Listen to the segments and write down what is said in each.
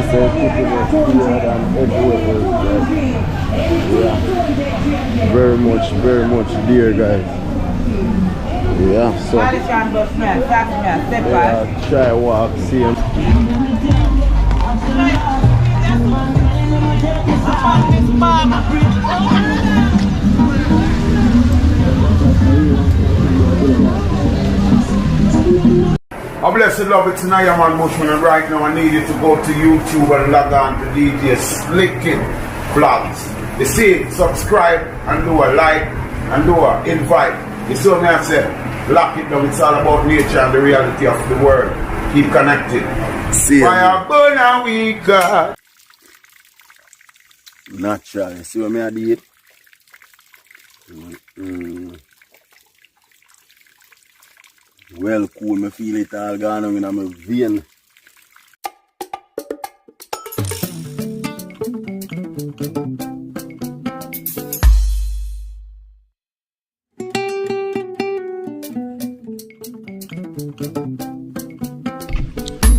say pretty much clearer than everywhere else, guys. Yeah. Very much there, guys. Yeah, so try walk, see him. I bless the love it tonight, man, Mushman, and right now I need you to go to YouTube and log on to DJ Slicking Vlogs. You see, subscribe and do a like and do a invite. You see what I say? Lock it down. It's all about nature and the reality of the world. Keep connected. See Fire burn and we got. Natural. See what I did? Well cool, I feel it all gone on in my vein.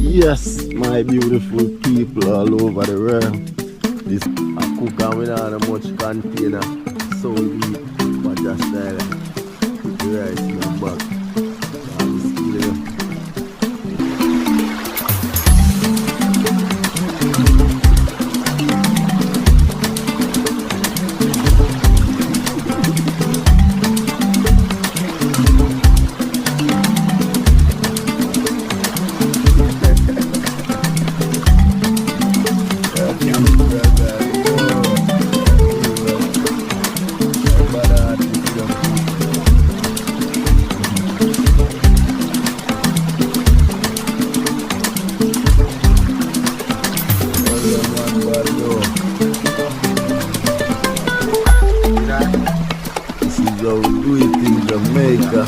Yes, my beautiful people all over the world. This I cook and without much container. So deep, but just like put the rice in the back. Jamaica.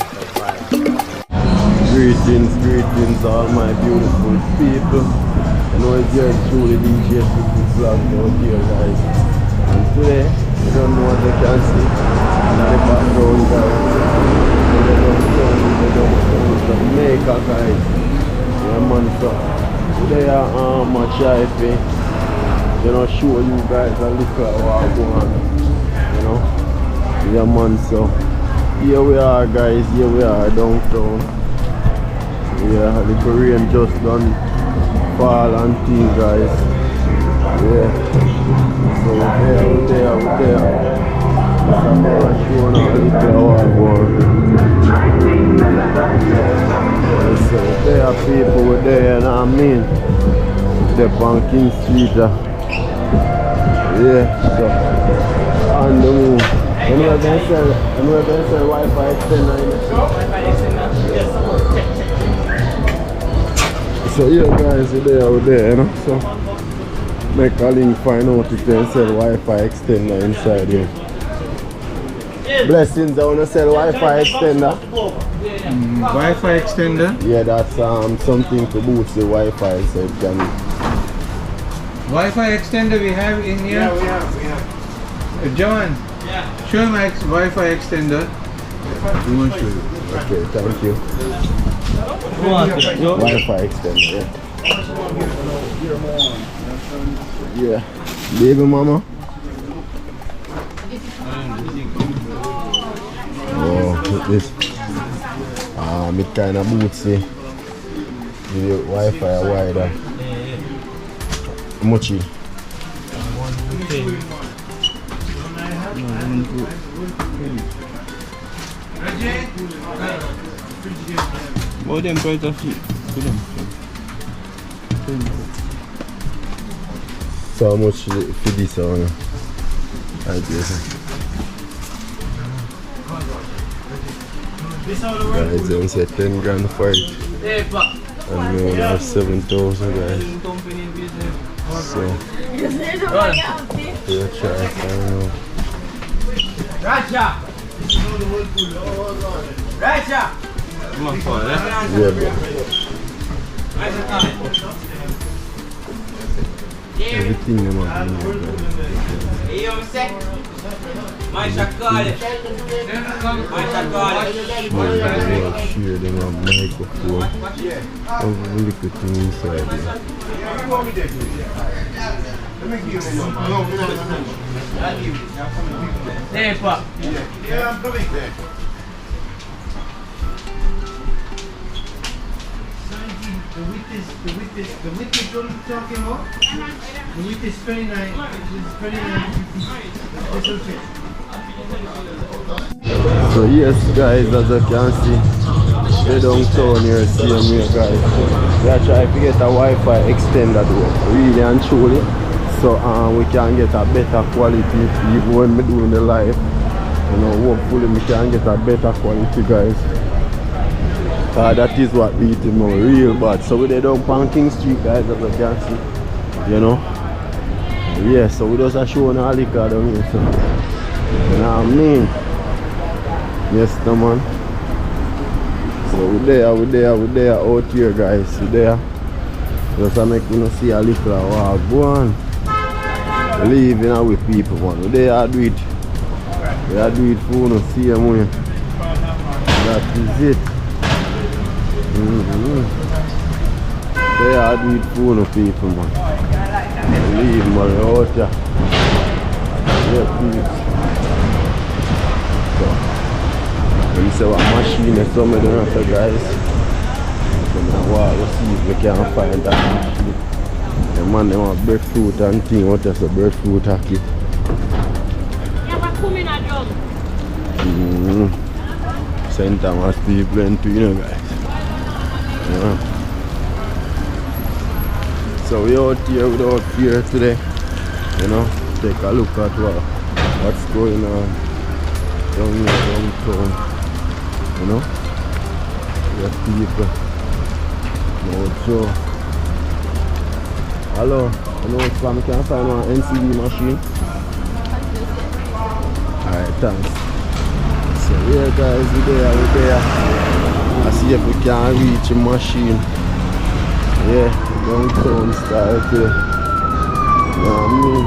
Greetings all my beautiful people. I know it's yours truly DJ Slicking Vlogs out here, guys. And today, you don't know what you can see in the background, guys. Jamaica, guys. Yeah, man, so today I'm try to show you guys a little what I go on, you know. Yeah, man, so here we are, guys. Here we are downtown. Yeah, the Korean just done fall and tea, guys. Yeah. So we're there. I'm showing a little what I want. So there are people with there, and I mean, step on King Street. Yeah, so on the move. And we're going to sell Wi-Fi extender. Yes. So yeah, guys, we're out there, you know. So make a link find out if they sell Wi-Fi extender inside here. Blessings, I want to sell Wi-Fi extender. Wi-Fi extender? Yeah, that's something to boost the Wi-Fi, so it can. Wi-Fi extender we have in here? Yeah, we have. John, show my Wi-Fi extender. We want to show you. Okay, thank you. Wi-Fi extender, yeah. Baby mama. Oh, look this. It kind of bootsy. The Wi-Fi wider. How much? What them quite a few. So how much for this one? I guess. Guys, they said 10 grand for it. And we only have 7,000, guys. So we'll try, I don't know. Raja! Yeah, bro. Everything them have been here, guys. Mais chacalha. Share them have microphone. Have little thing inside there. Hey, Pop. Yeah, I'm coming there. The width is what you're talking about? The width is 29. It's 29. It's okay. So yes guys, as you can see, they downtown here, see me here guys. We are trying to get a Wi-Fi extender really and truly. So we can get a better quality even when we doing the live. You know, hopefully we can get a better quality guys. That is what beat him out real bad. So we there down on King Street guys, as you can see. You know. Yeah, so we just are showing our liquor down here. So you know what I mean? Yes no man. So we there out here guys. We there. Just to make you see a liquor. Wow, go on. Living with people man. We there do it. We are do it for you see them way. That is it. They are do it for you people man. Leave man out here. Yeah, please. So, let me say what machine is some of them guys. So now we'll see if we can find that machine. The man they want breadfruit and thing, what is a breadfruit hockey? St. Thomas people and you know guys. Yeah. So we out here without fear today. You know, take a look at what's going on down here downtown. You know, we have people. No joke. Hello, I know it's from can find one NCV machine. Alright, thanks. So yeah guys, we're there. I see if we can reach a machine. Yeah, downtown style today. You know what I mean?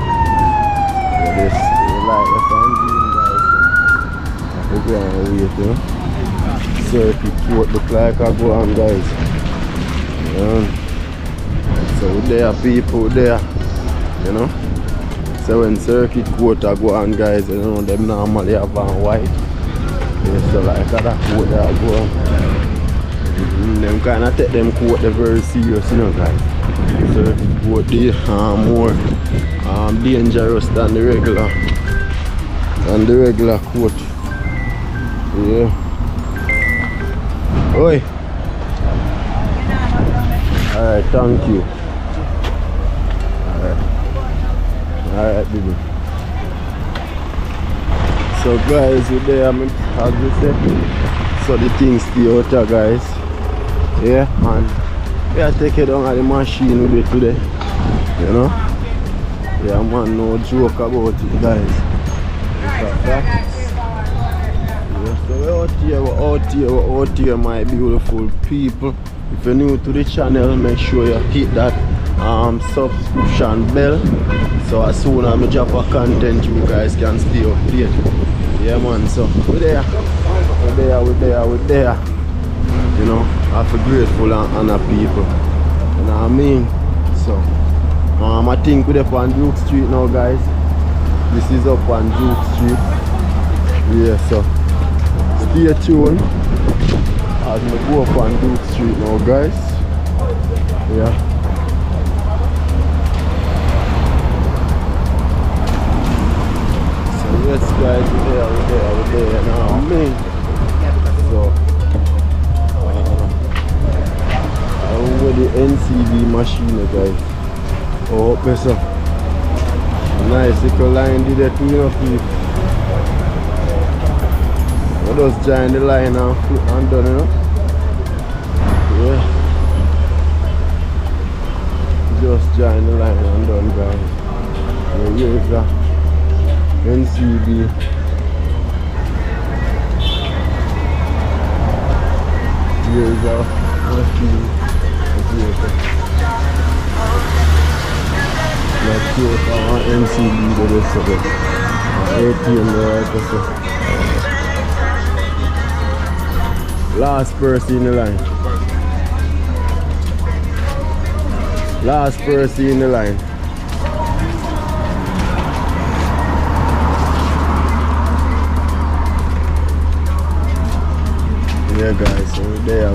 Yeah, this like if I'm doing guys. We're going to wait, you know. Circuit court look like I go on guys. So there are people there, you know. So when circuit court I go on guys, you know, them normally have on white. Yeah, so like that court there I go on. Them kind of take them court they very serious, you know guys. Circuit court they are more dangerous than the regular court. Yeah. Oi. Alright, thank you. Alright, baby. So guys, we're there, as you said. So the things stay out there guys. Yeah, man. We are taking down at the machine with it today. You know? Yeah man, no joke about it guys. So we're out here my beautiful people. If you're new to the channel, make sure you hit that subscription bell. So as soon as I drop a content, you guys can stay updated. Yeah man, so we're there. You know, I feel grateful and honor people. You know what I mean? So I think we're up on Duke Street now guys. This is up on Duke Street. Yeah, so stay tuned as we go up on Duke Street now guys. Yeah. So yes guys, we're there now. Me. So over the NCV machine guys. Oh better. Nice little line did it too, you know people. We'll just join the line and flip and done, you know. Yeah. Just join the line and done guys. Here is the NCB. Here is our NCB. Not sure if I want NCB to this of it. 18 there, just last person in the line. Last person in the line. Yeah guys, so we're there.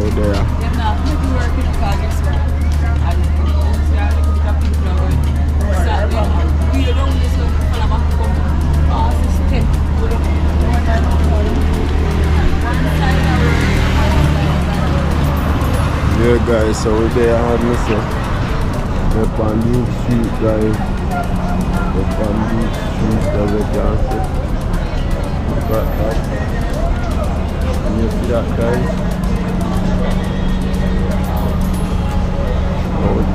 Yeah guys, so we're there hard myself. We're on Duke Street guys. We're on Duke Street as you can see. Got that. Can you see that guys? Out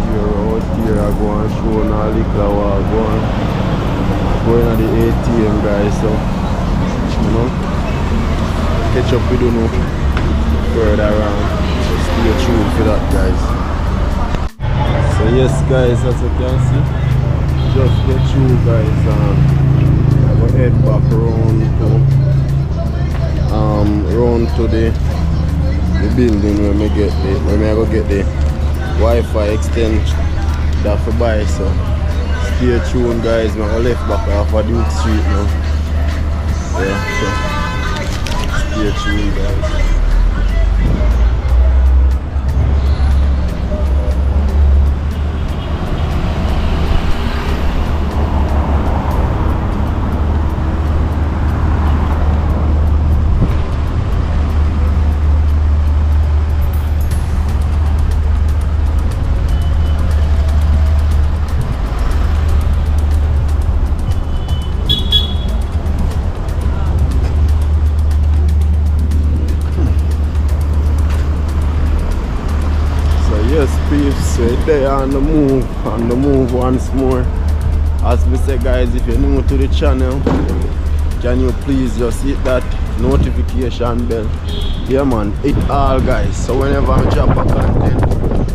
here I go and show no liquor while going at the ATM guys, so you know catch up with you know further around. Stay tuned for that guys. So yes guys, as you can see, just get through guys, I go head back round to the building where me get the I go get the Wi-Fi extension that for buy, so stay tuned guys. I go left back off of Duke Street now. Yeah, so stay tuned guys. So they are on the move once more. As we say guys, if you're new to the channel, can you please just hit that notification bell? Yeah man, hit all guys, so whenever I drop a content,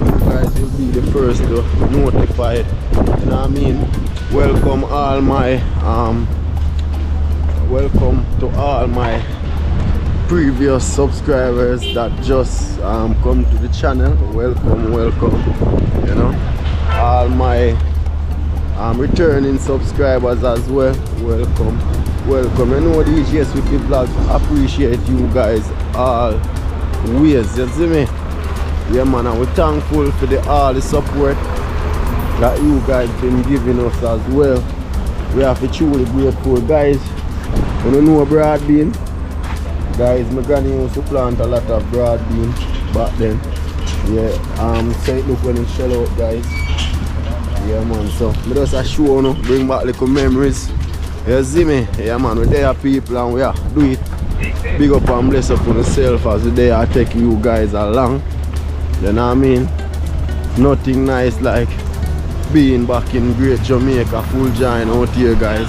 you guys will be the first to notify it. You know what I mean? Welcome to all my previous subscribers that just come to the channel. Welcome, you know, all my returning subscribers as well. Welcome. You know, DJs with the vlogs, appreciate you guys always, you see me? Yeah man, and we're thankful for all the support that you guys been giving us as well. We have to truly grateful guys. You don't know broad bean? Guys, my granny used to plant a lot of broad bean back then. Yeah, so it look when it shell out guys. Yeah man, so I just a show you, bring back little memories. You see me? Yeah man, we're there people and we do it. Big up and bless up on yourself as we're there take you guys along. You know what I mean? Nothing nice like being back in Great Jamaica, full join out here guys.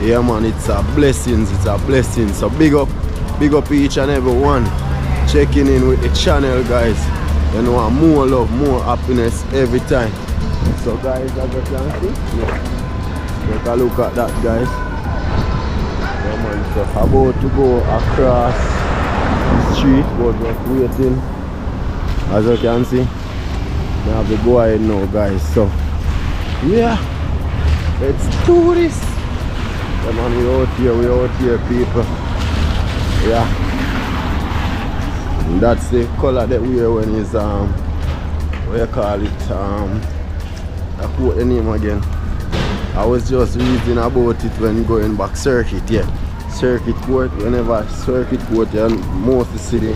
Yeah man, it's a blessing, So big up each and every one checking in with the channel guys. You know, more love, more happiness every time. So guys, as you can see, yeah, take a look at that guys. Yeah man, so about to go across the street, but just waiting. As you can see, I have to go ahead now guys. So yeah, let's do this. Yeah man, we out here people. Yeah, and that's the color that we wear when it's what you call it, I quote the name again. I was just reading about it when going back circuit. Yeah, circuit court. Whenever circuit court, yeah, most city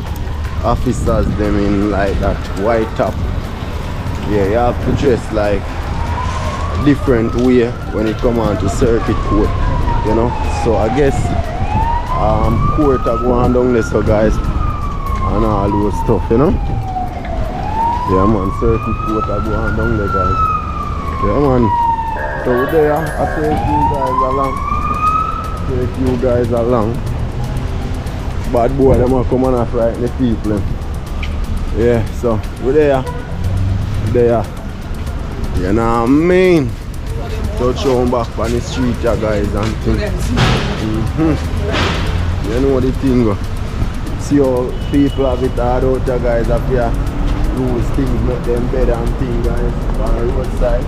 officers them in like that white top. Yeah, you have to dress like a different way when it come on to circuit court, you know. So I guess court are going down there, so guys, and all those stuff, you know. Yeah man, circuit court are going down there guys. Yeah man, so we're there. I take you guys along. Bad boy, them are coming and frighten the people. Yeah, so we're there. You know what I mean? touch on back on the street, ya guys, and things. You know the thing. See how people have it hard out, ya guys, up here. Lose things, make them better and things, guys, on the roadside.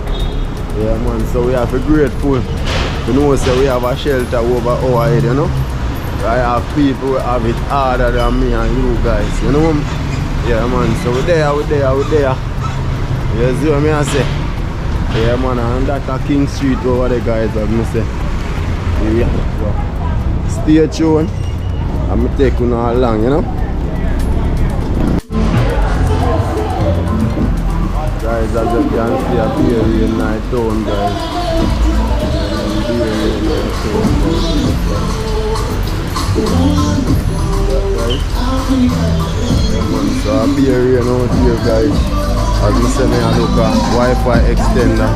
Yeah, man, so we have to be grateful. You know, so we have a shelter over our head, you know. I have people who have it harder than me and you guys, you know. Yeah, man, so we're there. You see what I say? Yeah, man, and that's a King Street over there, guys, as I say. Yeah, so stay tuned. I'm going to take you along, you know. Guys, as you can see, I'm here in night town, guys. So I'm here out here, guys. As I say, I look at Wi-Fi extender.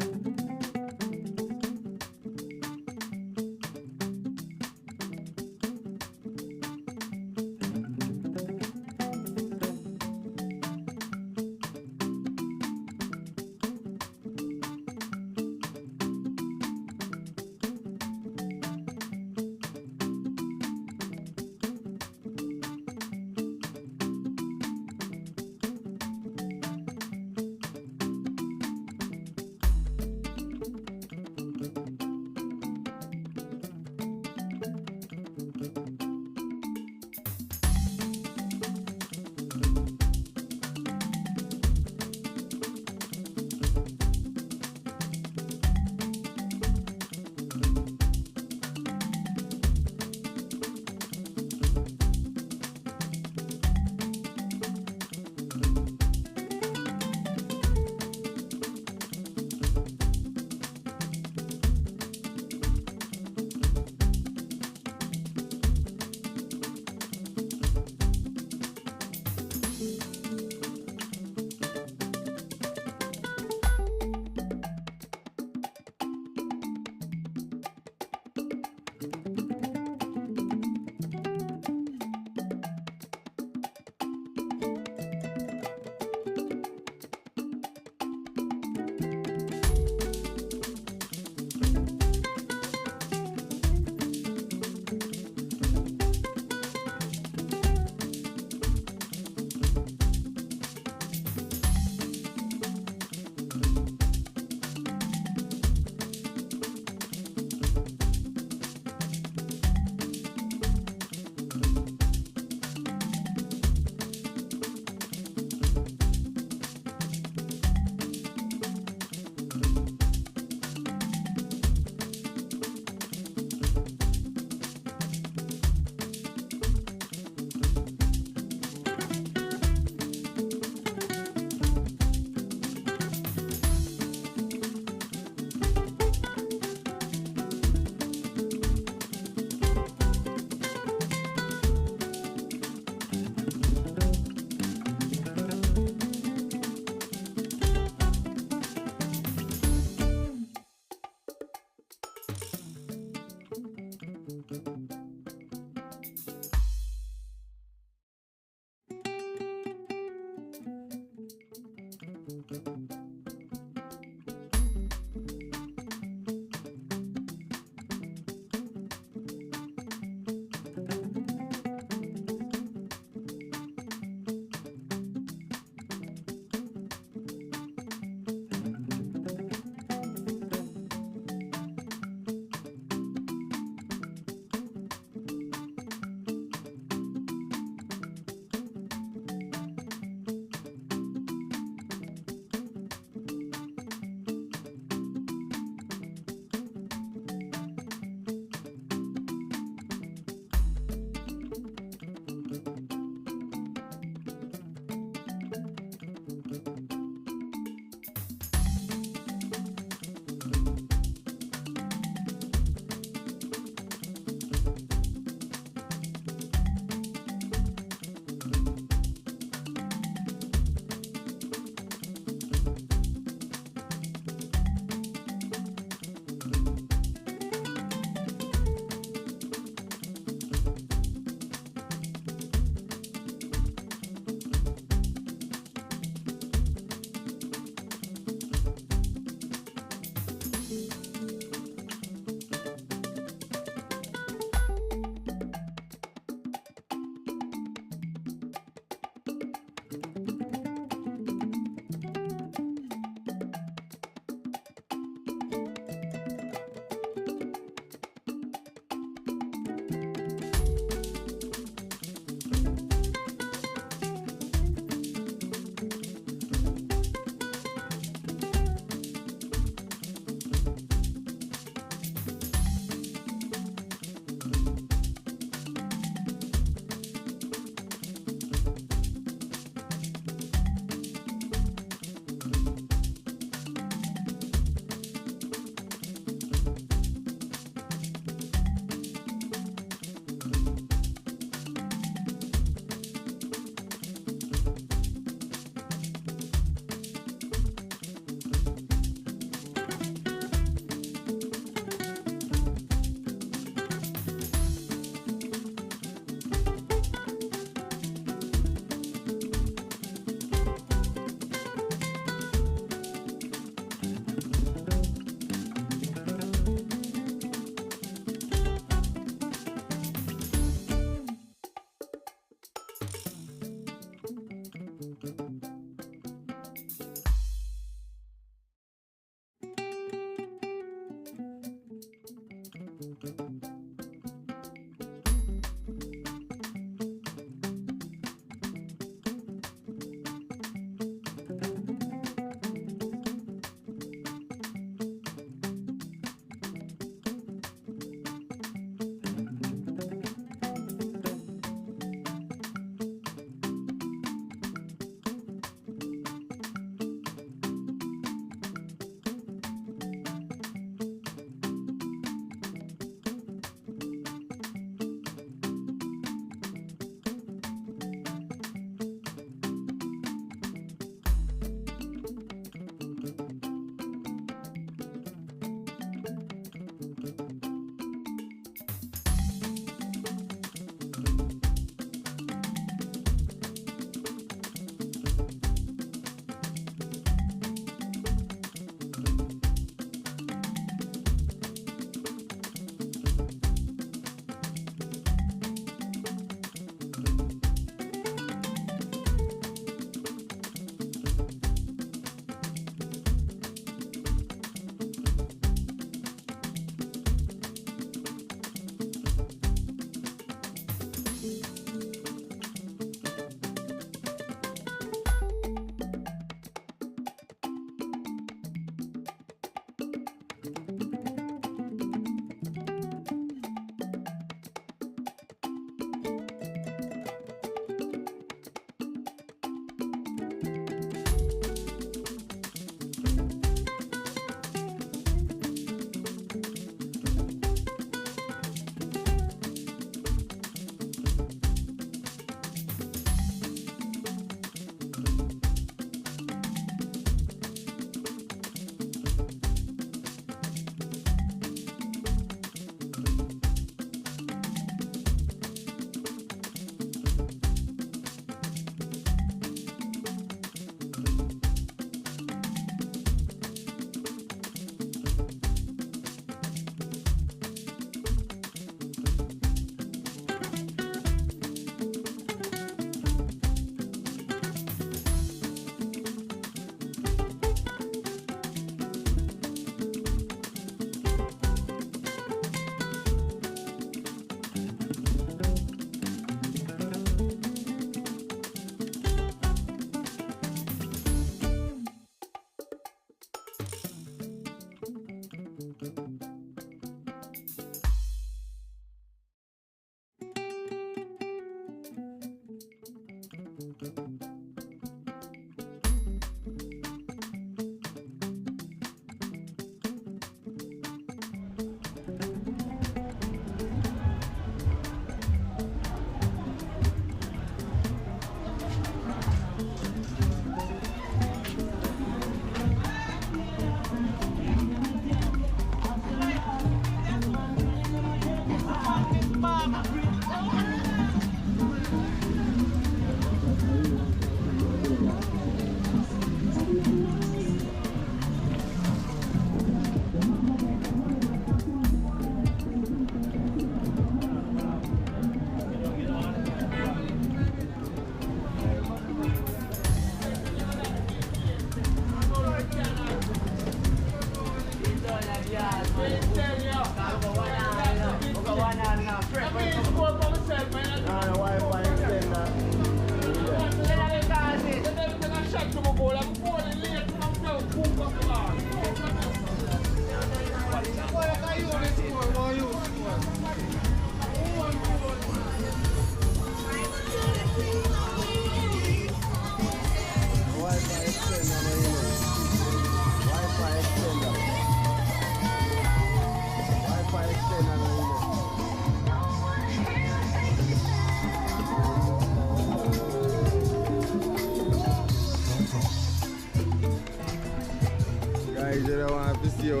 Guys, you don't want to see how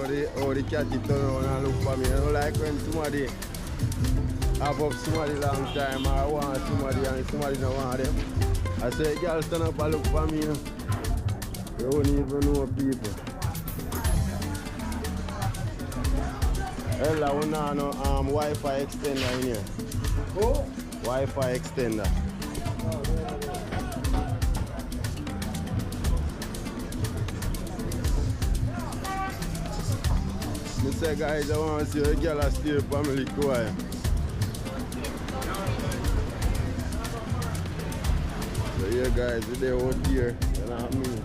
the cat is turn around and look for me. I don't like when somebody have up somebody long time or I want somebody and somebody don't want them. I say, girl, stand up and look for me. You don't even know people. Ella, we now know Wi-Fi extender in here. Oh? Wi-Fi extender. Me say guys, I want to see a girl a stay family quiet. So yeah guys, they out here, you know what I mean?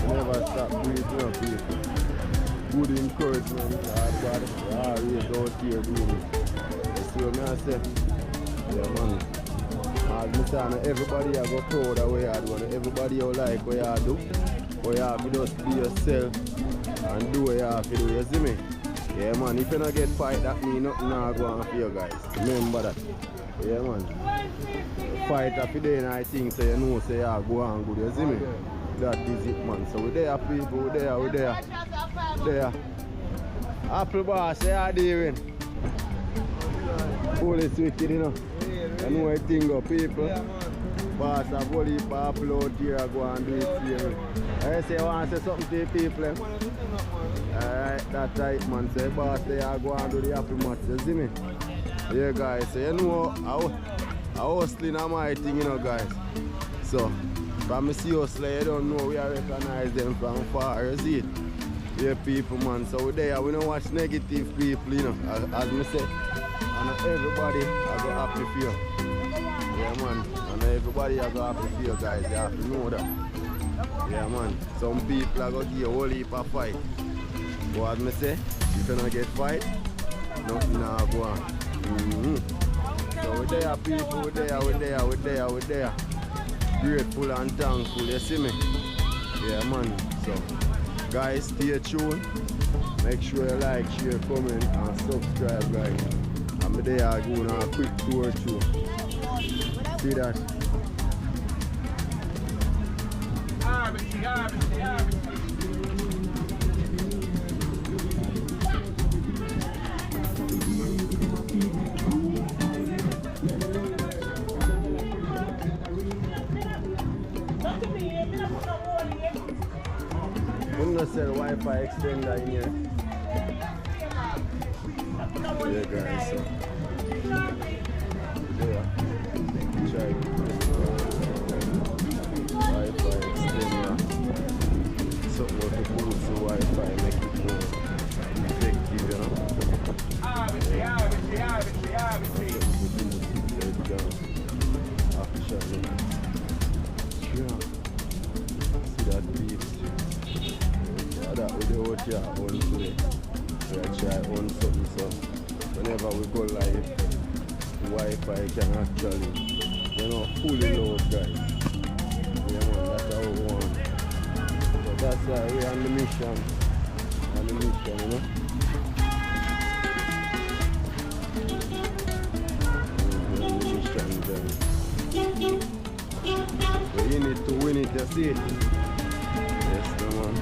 We never stop breathing up people. Good encouragement, God, always out here doing it. That's what I say. Yeah man. As I say, everybody I go proud of what you do. Everybody you like what you do. What you have to just be yourself and do what you have to do, you see me? Yeah man, if you don't get fight, that means nothing now go on for you guys. Remember that. Yeah man. Fight up today and I think so you know say you go on good, you see me? That is it man. So we're there people, we're there. There. Apple boss, how you doing? Police wicked, you know. You know what I think of people. Boss, I will leave upload here, I go and do it here. I say you want to say something to the people. Alright, that's right man. Say boss, I go and do the happy match, you see me? Yeah guys, so you know I hustling on my thing, you know guys. So, from me see hustler, you don't know we recognize them from far, you see it? Yeah people man, so we there, we don't watch negative people, you know, as me say. And everybody I go happy for you. Yeah man, and everybody I go happy for you guys, you have to know that. Yeah man, some people are going to give you a whole heap of fight. But as me say, if you don't get fight, nothing now go on. So we're there people, we're there. Grateful and thankful, you see me? Yeah man, so guys stay tuned. Make sure you like, share, comment and subscribe guys. I'm there going on a quick tour through. See that? I'm not sell Wi-Fi extender in here. Yeah guys, so yeah, try Wi-Fi extender. Something what to boost the Wi-Fi, make it more effective, you know. See that beat. That we do out here on today. We are trying on something, so whenever we go live, the Wi-Fi can actually, you know, fully load guys. Yeah man, that's how we want. So that's why we're on the mission. On the mission, you know. On the mission then. We're in it to win it, you see it? Yes, no man.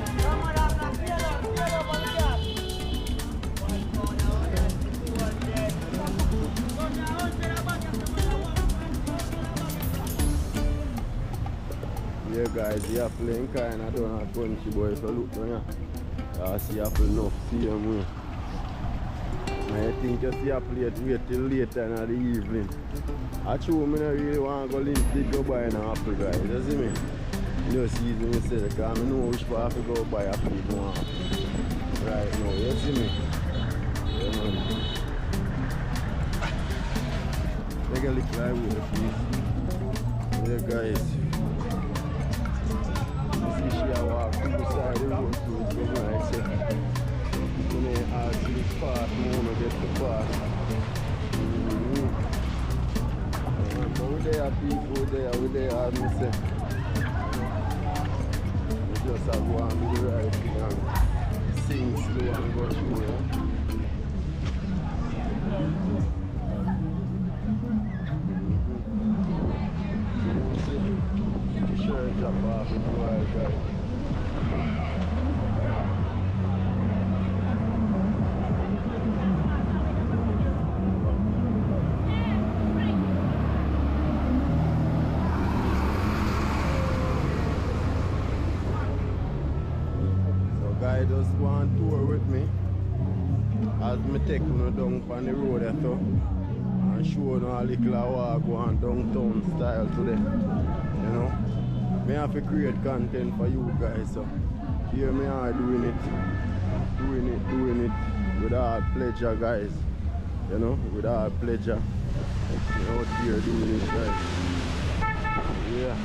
Yeah guys, the apple ain't kind of done a punchy boy, so look down here. I see apple enough, see him here. I think you see apple yet wait till later in the evening. Actually, I don't really want to go link to go buy an apple guys, you see me? You know, see me say, because I know which part to go buy apple you want. Right now, you see me? Yeah man. Take a look like way please. Yeah guys. She a walk to the side of the road to go nice. When they ask you this fast, you want to get the fast. But we there people, we there as me say. We just have to go and do the right thing and sing slow and go through, yeah. Sure, drop off in the wild guys. So guys just go on tour with me as me take you down on the road there so, and show you a little walk go on downtown style today. You know? I have to create content for you guys, so here me are doing it. with our pleasure, guys. You know, with our pleasure. We're out here doing this, guys. Yeah.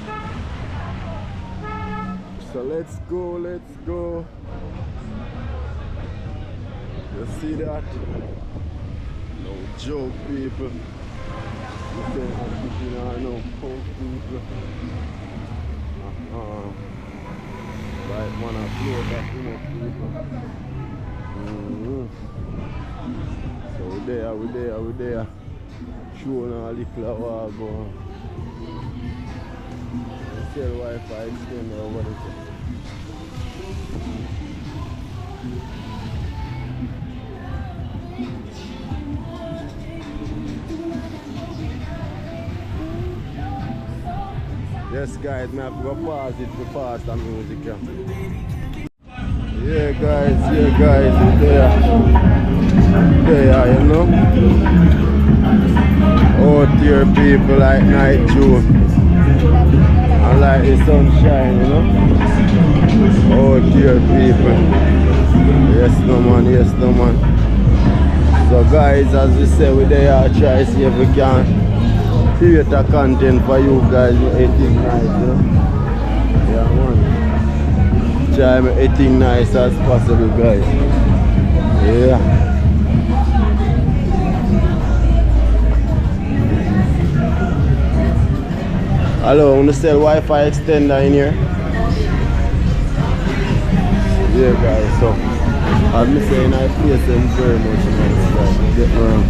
So let's go, let's go. You see that? No joke, people. You say I'm picking on no punk people. Right, man, I flow back enough people. So we're there. Showing a little while ago. Sell Wi-Fi extender over there. Yes guys, I have to go pause it to pass the music. Yeah guys, we're there. There, you know. Out here people like night June. And like the sunshine, you know. Out here people. Yes no man. So guys, as we say, we're there, try to see if we can create a content for you guys. Anything nice, you know. Yeah man. Try anything nice as possible, guys. Yeah. Hello, I want to sell Wi-Fi extender in here. Yeah guys, so as me saying, I place them very much nice, guys. Get me wrong.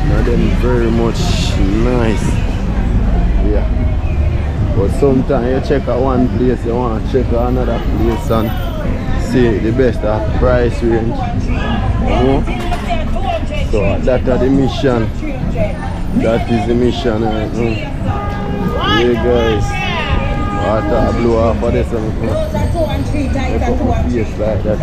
Now them very much nice. Yeah. But sometimes you check at one place, you want to check at another place and see the best of price range. You know? So that is the mission. That is the mission. Yeah guys. Water blow off for this one. Make up my face like that.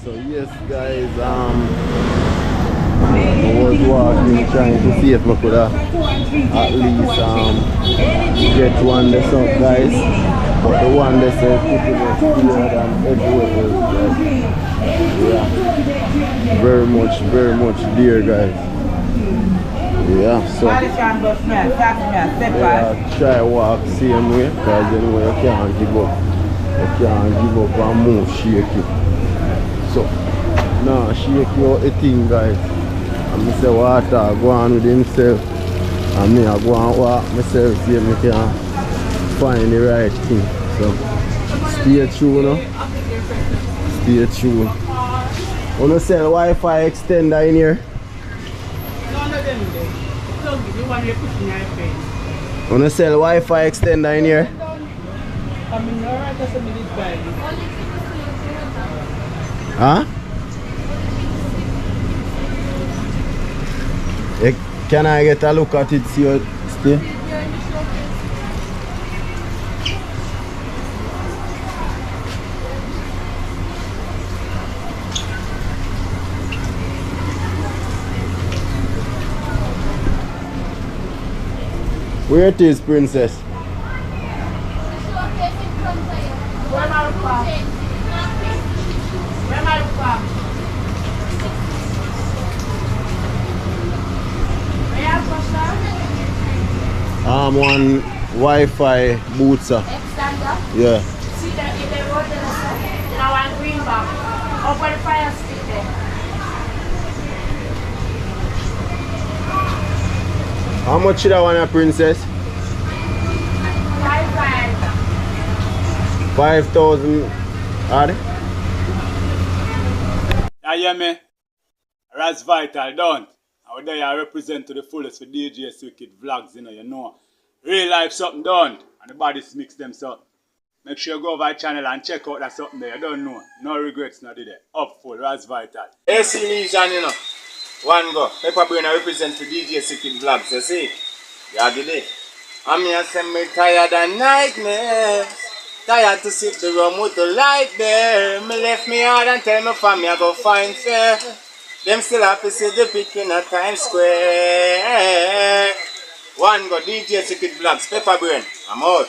So yes guys, I was walking trying to see if I could at least get one this up guys. But the one that's pretty much clearer than everywhere else guys. Yeah. Very much dear guys. Yeah, so try walk same way because anyway you can't give up. You can't give up and move shaky. So now shake out the thing guys. And I say water go on with himself. And me I go and walk myself see if I can find the right thing. So stay tuned now. Stay tuned. Wanna sell Wi-Fi extender in here? Wanna sell Wi-Fi extender in here? Huh? Can I get a look at it, see what stay? Where it is, princess? One Wi-Fi bootser. Yeah. See that in the road, then I want green back. Open the fire stick there. How much should I want a princess? 5,000. Are they? You hear me? Raz Vital, don't. Out there I represent to the fullest for DJ's Wicked Vlogs, you know. Real life something done. And the bodies mix them so. Make sure you go over our channel and check out that something there. You don't know. No regrets, not there. Up full, Raz Vital. AC Legion, you know. One go. Pepper Brain I represent to DJ's Wicked Vlogs, you see? Yeah, the day. I'm here saying me tired and nightmares. Tired to sit the room with the light there. Me left me hard and tell me family I go find fair. Them still have to see the pic in a Times Square. One go DJ Wicked Vlogs, Pepper Brain. I'm out.